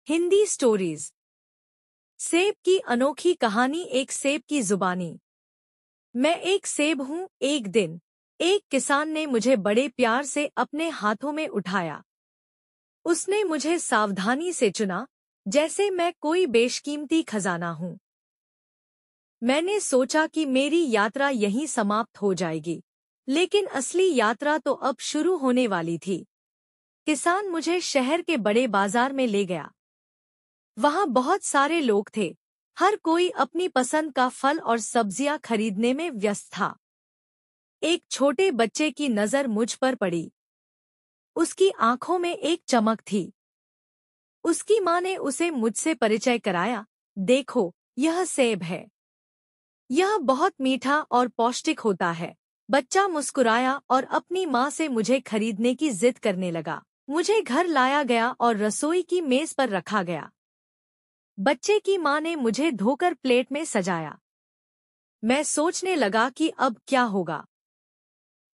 Hindi stories. सेब की अनोखी कहानी। एक सेब की जुबानी। मैं एक सेब हूँ। एक दिन एक किसान ने मुझे बड़े प्यार से अपने हाथों में उठाया। उसने मुझे सावधानी से चुना, जैसे मैं कोई बेशकीमती खजाना हूँ। मैंने सोचा कि मेरी यात्रा यहीं समाप्त हो जाएगी, लेकिन असली यात्रा तो अब शुरू होने वाली थी। किसान मुझे शहर के बड़े बाजार में ले गया। वहां बहुत सारे लोग थे। हर कोई अपनी पसंद का फल और सब्जियां खरीदने में व्यस्त था। एक छोटे बच्चे की नजर मुझ पर पड़ी। उसकी आंखों में एक चमक थी। उसकी माँ ने उसे मुझसे परिचय कराया। देखो, यह सेब है। यह बहुत मीठा और पौष्टिक होता है। बच्चा मुस्कुराया और अपनी माँ से मुझे खरीदने की जिद करने लगा। मुझे घर लाया गया और रसोई की मेज पर रखा गया। बच्चे की माँ ने मुझे धोकर प्लेट में सजाया। मैं सोचने लगा कि अब क्या होगा।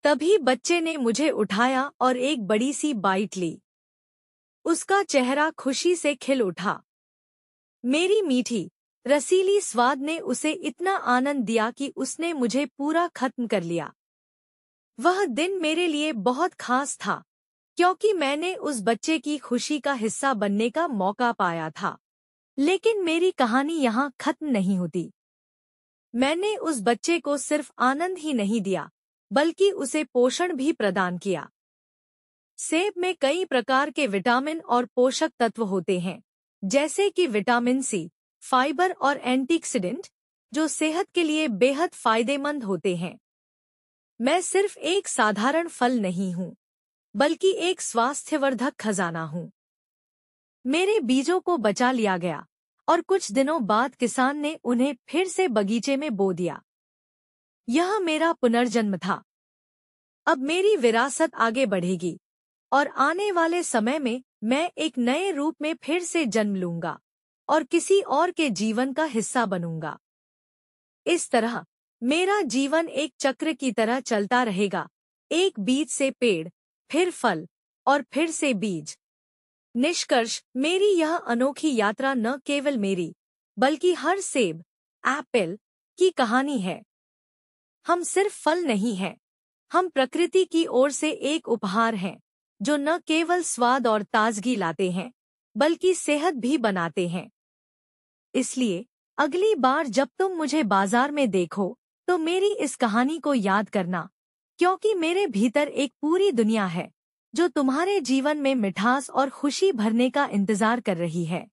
तभी बच्चे ने मुझे उठाया और एक बड़ी सी बाइट ली। उसका चेहरा खुशी से खिल उठा। मेरी मीठी, रसीली स्वाद ने उसे इतना आनंद दिया कि उसने मुझे पूरा खत्म कर लिया। वह दिन मेरे लिए बहुत खास था, क्योंकि मैंने उस बच्चे की खुशी का हिस्सा बनने का मौका पाया था। लेकिन मेरी कहानी यहाँ खत्म नहीं होती। मैंने उस बच्चे को सिर्फ आनंद ही नहीं दिया, बल्कि उसे पोषण भी प्रदान किया। सेब में कई प्रकार के विटामिन और पोषक तत्व होते हैं, जैसे कि विटामिन सी, फाइबर और एंटीऑक्सीडेंट, जो सेहत के लिए बेहद फायदेमंद होते हैं। मैं सिर्फ एक साधारण फल नहीं हूँ, बल्कि एक स्वास्थ्यवर्धक खजाना हूँ। मेरे बीजों को बचा लिया गया और कुछ दिनों बाद किसान ने उन्हें फिर से बगीचे में बो दिया। यह मेरा पुनर्जन्म था। अब मेरी विरासत आगे बढ़ेगी और आने वाले समय में मैं एक नए रूप में फिर से जन्म लूंगा और किसी और के जीवन का हिस्सा बनूंगा। इस तरह मेरा जीवन एक चक्र की तरह चलता रहेगा। एक बीज से पेड़, फिर फल और फिर से बीज। निष्कर्ष, मेरी यह अनोखी यात्रा न केवल मेरी, बल्कि हर सेब, एप्पल की कहानी है। हम सिर्फ फल नहीं हैं, हम प्रकृति की ओर से एक उपहार हैं, जो न केवल स्वाद और ताजगी लाते हैं, बल्कि सेहत भी बनाते हैं। इसलिए अगली बार जब तुम मुझे बाजार में देखो, तो मेरी इस कहानी को याद करना, क्योंकि मेरे भीतर एक पूरी दुनिया है, जो तुम्हारे जीवन में मिठास और खुशी भरने का इंतजार कर रही है।